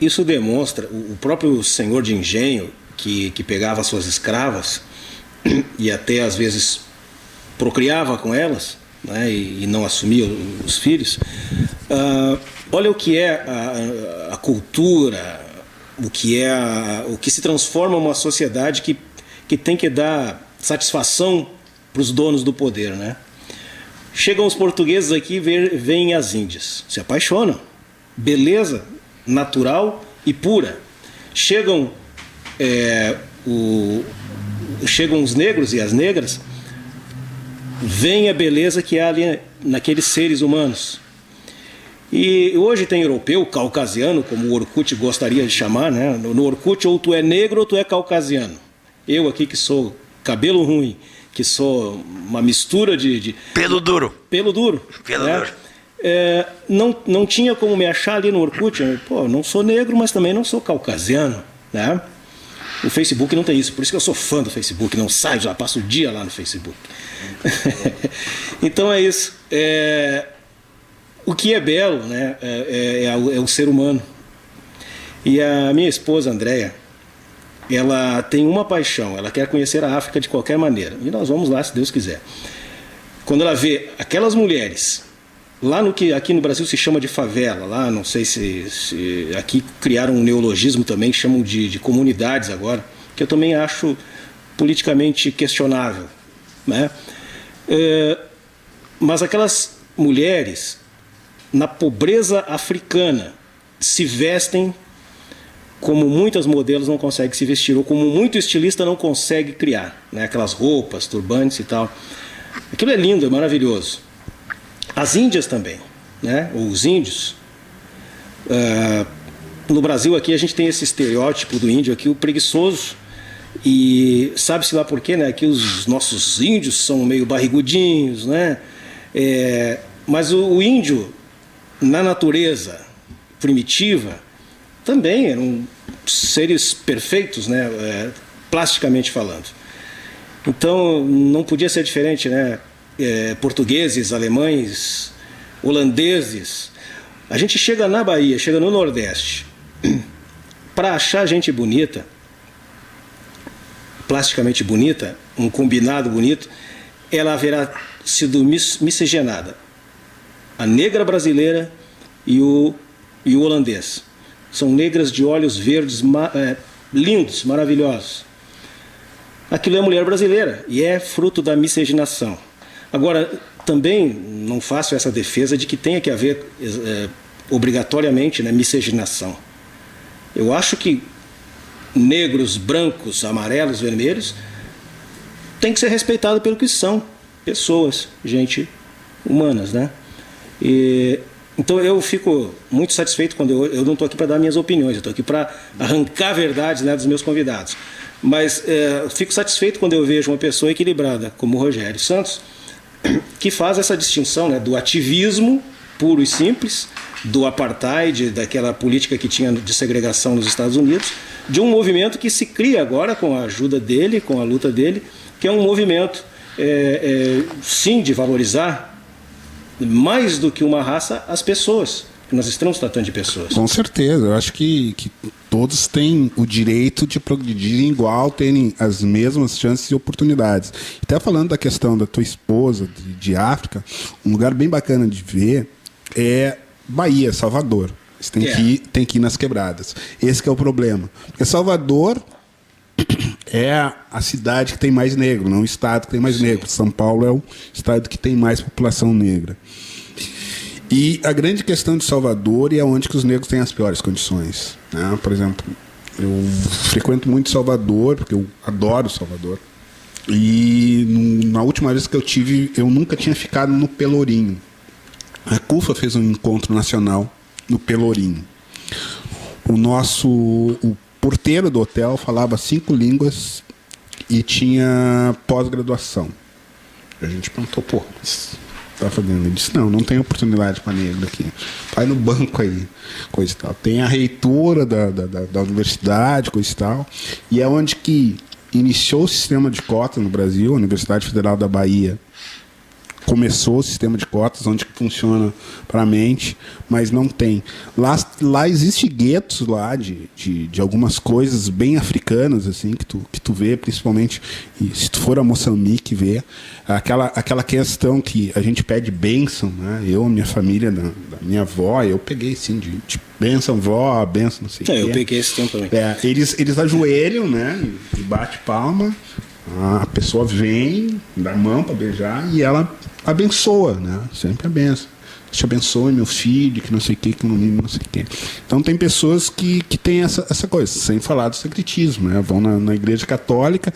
Isso demonstra o próprio senhor de engenho que pegava suas escravas e até às vezes procriava com elas, né, e não assumia os filhos. Olha o que é a cultura, o que se transforma uma sociedade que tem que dar satisfação para os donos do poder, né? Chegam os portugueses aqui e veem as índias, se apaixonam, beleza natural e pura. Chegam os negros e as negras, veem a beleza que há ali naqueles seres humanos. E hoje tem europeu, caucasiano, como o Orkut gostaria de chamar, né? No Orkut, ou tu é negro ou tu é caucasiano. Eu aqui que sou cabelo ruim, que sou uma mistura de pelo duro. Pelo duro. Não tinha como me achar ali no Orkut. Pô, não sou negro, mas também não sou caucasiano, né? O Facebook não tem isso, por isso que eu sou fã do Facebook, não saio, já passo o dia lá no Facebook. Então é isso. O que é belo, né, é o ser humano. E a minha esposa, Andréia, ela tem uma paixão, ela quer conhecer a África de qualquer maneira. E nós vamos lá, se Deus quiser. Quando ela vê aquelas mulheres, lá no que aqui no Brasil se chama de favela, lá não sei se aqui criaram um neologismo também, chamam de comunidades agora, que eu também acho politicamente questionável, né? Mas aquelas mulheres, na pobreza africana, se vestem como muitas modelos não conseguem se vestir, ou como muito estilista não consegue criar, né? Aquelas roupas, turbantes e tal. Aquilo é lindo, é maravilhoso. As índias também, né? Ou os índios. No Brasil aqui a gente tem esse estereótipo do índio aqui, o preguiçoso, e sabe-se lá por quê, né? Que os nossos índios são meio barrigudinhos, né? Mas o índio, na natureza primitiva, também eram seres perfeitos, né? Plasticamente falando. Então não podia ser diferente, né? Portugueses, alemães, holandeses. A gente chega na Bahia, chega no Nordeste, para achar gente bonita, plasticamente bonita, um combinado bonito, ela haverá sido miscigenada. A negra brasileira e o holandês. São negras de olhos verdes, lindos, maravilhosos. Aquilo é mulher brasileira e é fruto da miscigenação. Agora, também não faço essa defesa de que tenha que haver obrigatoriamente, né, miscigenação. Eu acho que negros, brancos, amarelos, vermelhos tem que ser respeitado pelo que são, pessoas, gente humanas, né? Então eu fico muito satisfeito quando eu não estou aqui para dar minhas opiniões, eu estou aqui para arrancar verdades, né, dos meus convidados. Mas fico satisfeito quando eu vejo uma pessoa equilibrada, como o Rogério Santos, que faz essa distinção, né, do ativismo puro e simples, do apartheid, daquela política que tinha de segregação nos Estados Unidos, de um movimento que se cria agora com a ajuda dele, com a luta dele, que é um movimento, sim, de valorizar mais do que uma raça as pessoas. Nós estamos tratando de pessoas. Com certeza, eu acho que todos têm o direito de progredir igual, terem as mesmas chances e oportunidades. Até falando da questão da tua esposa, de África, um lugar bem bacana de ver é Bahia, Salvador. Você tem que ir nas quebradas. Esse que é o problema. Porque Salvador é a cidade que tem mais negro, não o estado que tem mais negro. São Paulo é o estado que tem mais população negra. E a grande questão de Salvador é onde que os negros têm as piores condições, né? Por exemplo, eu frequento muito Salvador, porque eu adoro Salvador. E na última vez que eu tive, eu nunca tinha ficado no Pelourinho. A CUFA fez um encontro nacional no Pelourinho. O porteiro do hotel falava 5 línguas e tinha pós-graduação. A gente perguntou, pô, tá fazendo? Ele disse, não tem oportunidade para negro aqui. Vai no banco aí, coisa e tal. Tem a reitora da universidade, coisa e tal. E é onde que iniciou o sistema de cotas no Brasil, a Universidade Federal da Bahia começou o sistema de cotas, onde funciona para a mente, mas não tem. Lá existe guetos lá de algumas coisas bem africanas, assim, que tu vê, principalmente, e se tu for a Moçambique ver, aquela questão que a gente pede bênção, né? Eu, minha família, da minha avó, eu peguei, assim, de bênção, vó, bênção, não sei o quê. Eu peguei esse tempo também. Eles ajoelham, né? E bate palma, a pessoa vem, dá a mão para beijar e ela abençoa, né? Sempre abençoa. Te abençoe, meu filho, que não sei o que não sei o que. Então tem pessoas que têm essa coisa, sem falar do secretismo, né? Vão na igreja católica,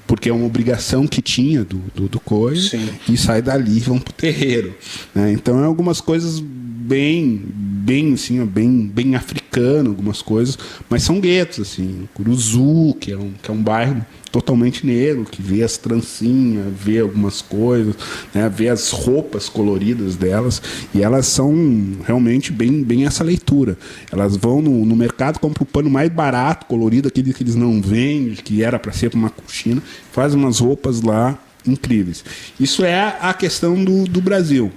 porque é uma obrigação que tinha do coisa, sim, e sai dali e vão pro terreiro, né? Então é algumas coisas bem assim, bem africano, algumas coisas, mas são guetos, assim. Curuzu, que é um bairro totalmente negro, que vê as trancinhas, vê algumas coisas, né, vê as roupas coloridas delas, e elas são realmente bem essa leitura. Elas vão no mercado, compram o pano mais barato, colorido, aquele que eles não vendem, que era para ser para uma coxina, faz umas roupas lá incríveis. Isso é a questão do Brasil.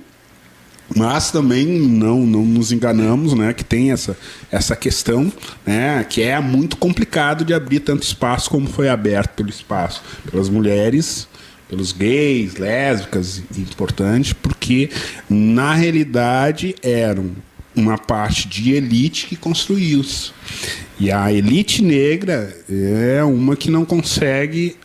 Mas também não nos enganamos, né, que tem essa questão, né, que é muito complicado de abrir tanto espaço como foi aberto pelo espaço, pelas mulheres, pelos gays, lésbicas, importante, porque na realidade eram uma parte de elite que construiu isso. E a elite negra é uma que não consegue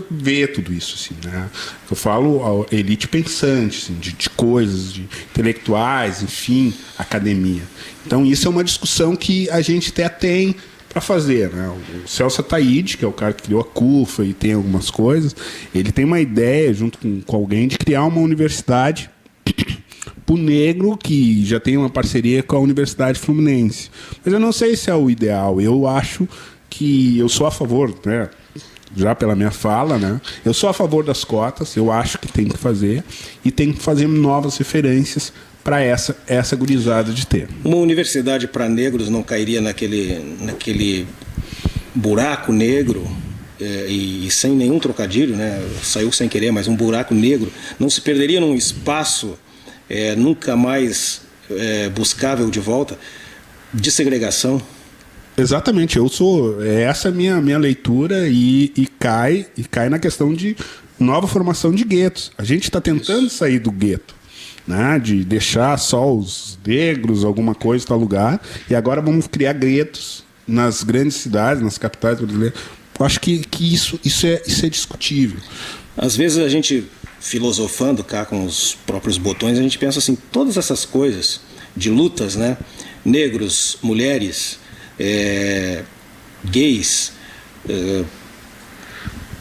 ver tudo isso, assim, né? Eu falo a elite pensante, assim, de coisas, de intelectuais, enfim, academia. Então isso é uma discussão que a gente até tem para fazer, né? O Celso Ataíde, que é o cara que criou a CUFA e tem algumas coisas, ele tem uma ideia, junto com alguém, de criar uma universidade para o negro, que já tem uma parceria com a Universidade Fluminense. Mas eu não sei se é o ideal. Eu acho que eu sou a favor, né? Já pela minha fala, né? Eu sou a favor das cotas, eu acho que tem que fazer, e tem que fazer novas referências para essa gurizada de ter. Uma universidade para negros não cairia naquele buraco negro, e sem nenhum trocadilho, né? Saiu sem querer, mas um buraco negro, não se perderia num espaço nunca mais buscável de volta, de segregação? Exatamente, essa é a minha leitura, e cai na questão de nova formação de guetos. A gente está tentando sair do gueto, né, de deixar só os negros, alguma coisa em tal lugar, e agora vamos criar guetos nas grandes cidades, nas capitais brasileiras. Eu acho que isso é discutível. Às vezes a gente, filosofando cá com os próprios botões, a gente pensa assim, todas essas coisas de lutas, né, negros, mulheres, gays,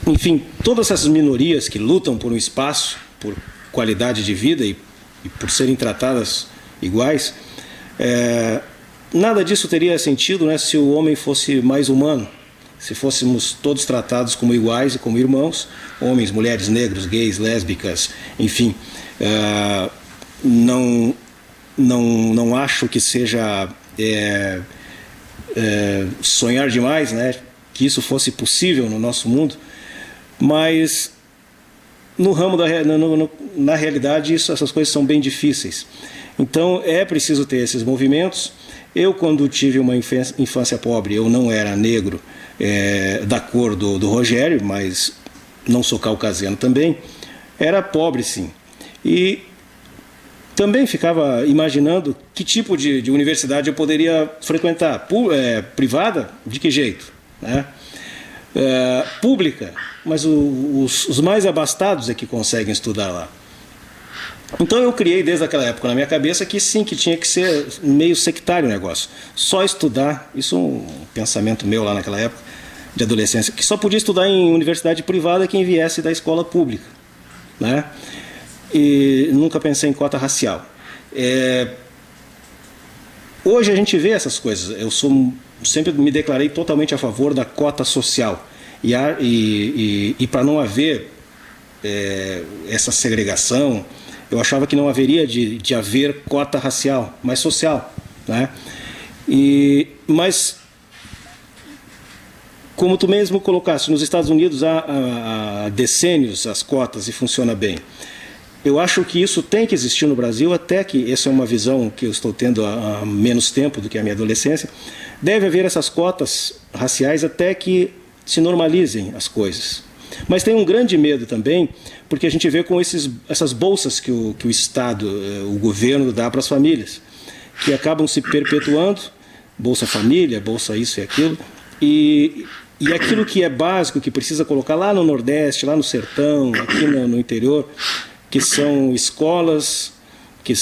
enfim, todas essas minorias que lutam por um espaço, por qualidade de vida e por serem tratadas iguais, nada disso teria sentido, né, se o homem fosse mais humano, se fôssemos todos tratados como iguais e como irmãos, homens, mulheres, negros, gays, lésbicas, enfim. Não acho que seja sonhar demais, né, que isso fosse possível no nosso mundo, mas no ramo na realidade essas coisas são bem difíceis. Então é preciso ter esses movimentos. Eu, quando tive uma infância pobre, eu não era negro da cor do Rogério, mas não sou caucasiano também, era pobre sim, e também ficava imaginando que tipo de universidade eu poderia frequentar. Privada? De que jeito? Né? Pública? Mas os mais abastados é que conseguem estudar lá. Então eu criei desde aquela época na minha cabeça que sim, que tinha que ser meio sectário o negócio. Só estudar, isso é um pensamento meu lá naquela época, de adolescência, que só podia estudar em universidade privada quem viesse da escola pública, né? E nunca pensei em cota racial. Hoje a gente vê essas coisas. Eu sempre me declarei totalmente a favor da cota social. E para não haver essa segregação, eu achava que não haveria de haver cota racial, mas social, né? Mas, como tu mesmo colocaste, nos Estados Unidos há decênios as cotas e funciona bem. Eu acho que isso tem que existir no Brasil, até que, essa é uma visão que eu estou tendo há menos tempo do que a minha adolescência, deve haver essas cotas raciais até que se normalizem as coisas. Mas tem um grande medo também, porque a gente vê com essas bolsas que o Estado, o governo dá para as famílias, que acabam se perpetuando, Bolsa Família, Bolsa isso e aquilo, e aquilo que é básico, que precisa colocar lá no Nordeste, lá no sertão, aqui no interior, que são escolas, que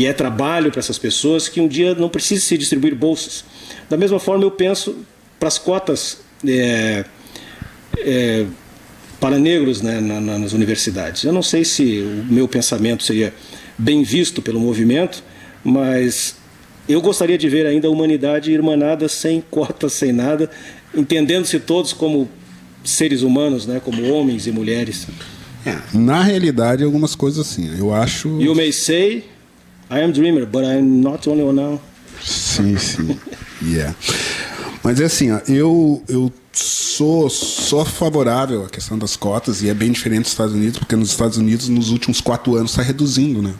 é trabalho para essas pessoas, que um dia não precisa se distribuir bolsas. Da mesma forma, eu penso para as cotas para negros, né, nas universidades. Eu não sei se o meu pensamento seria bem visto pelo movimento, mas eu gostaria de ver ainda a humanidade irmanada, sem cotas, sem nada, entendendo-se todos como seres humanos, né, como homens e mulheres. Na realidade, algumas coisas assim. Eu acho. You may say, I am dreamer, but I'm not the only one now. Sim. Yeah. Mas é assim, ó, eu sou favorável à questão das cotas, e é bem diferente dos Estados Unidos, porque nos Estados Unidos, nos últimos 4 anos, está reduzindo, né?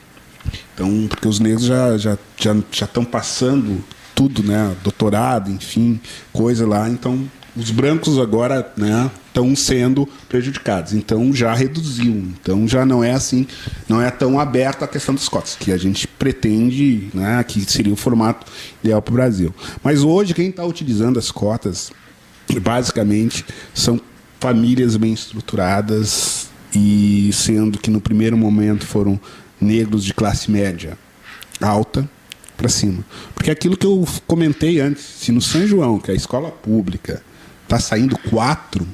Então, porque os negros já estão passando tudo, né? Doutorado, enfim, coisa lá. Então, os brancos agora, né, estão sendo prejudicados. Então, já reduziu. Então, já não é assim, não é tão aberto a questão das cotas, que a gente pretende, né, que seria o formato ideal para o Brasil. Mas hoje, quem está utilizando as cotas, basicamente, são famílias bem estruturadas, e sendo que no primeiro momento foram negros de classe média alta para cima. Porque é aquilo que eu comentei antes, se no São João, que é a escola pública, está saindo 4,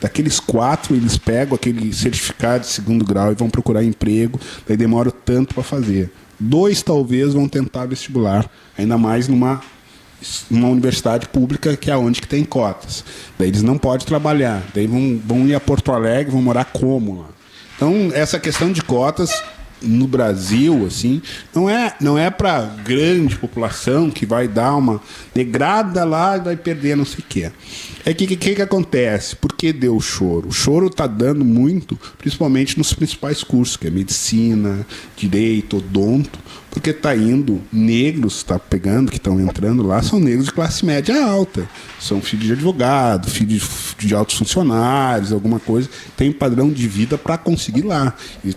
daqueles 4 eles pegam aquele certificado de 2º grau e vão procurar emprego, daí demora tanto para fazer. 2 talvez vão tentar vestibular, ainda mais numa universidade pública, que é onde que tem cotas. Daí eles não podem trabalhar, daí vão ir a Porto Alegre, vão morar como lá. Então, essa questão de cotas no Brasil, assim, não é para grande população que vai dar uma degrada lá e vai perder não sei o quê. É que acontece? Por que deu o choro? O choro está dando muito, principalmente nos principais cursos, que é medicina, direito, odonto, porque está indo negros, está pegando, que estão entrando lá, são negros de classe média alta. São filhos de advogado, filhos de altos funcionários, alguma coisa, tem padrão de vida para conseguir lá. E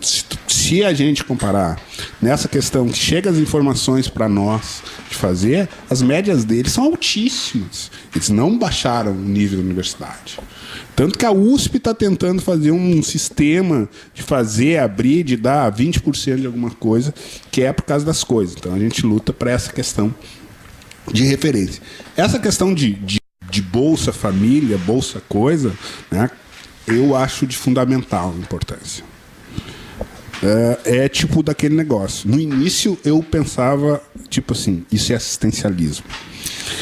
se a gente comparar nessa questão que chega as informações para nós de fazer, as médias deles são altíssimas. Eles não baixaram o nível da universidade. Tanto que a USP está tentando fazer um sistema de abrir, de dar 20% de alguma coisa, que é por causa das coisas. Então a gente luta para essa questão de referência. Essa questão de Bolsa Família, Bolsa Coisa, né, eu acho de fundamental importância. É tipo daquele negócio. No início eu pensava, tipo assim, isso é assistencialismo.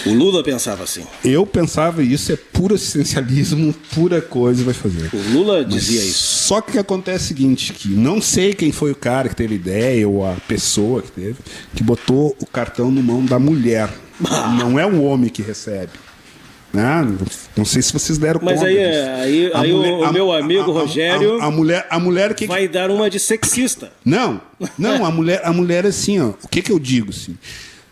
O Lula pensava assim. Eu pensava, isso é puro assistencialismo, pura coisa vai fazer. O Lula dizia isso. Só que acontece o seguinte, que não sei quem foi o cara que teve ideia, ou a pessoa que teve, que botou o cartão na mão da mulher. Não é o homem que recebe. Não sei se vocês deram conta. Mas aí o meu amigo Rogério a mulher que vai dar uma de sexista. Não, a mulher assim, ó, o que eu digo assim?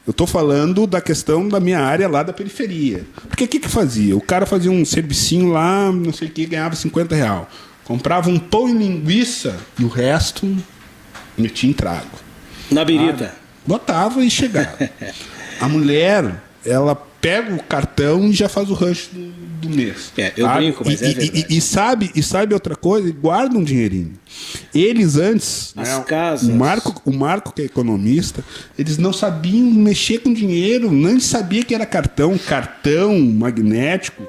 Eu estou falando da questão da minha área lá da periferia. Porque o que fazia? O cara fazia um servicinho lá, não sei o que, ganhava R$50. Comprava um pão e linguiça e o resto metia em trago. Na birita. Botava e chegava. A mulher, ela pega o cartão e já faz o rancho do mês. Eu brinco, mas é verdade. E sabe outra coisa? Guarda um dinheirinho. Eles antes, as casas. O Marco, que é economista, eles não sabiam mexer com dinheiro, não sabia que era cartão magnético.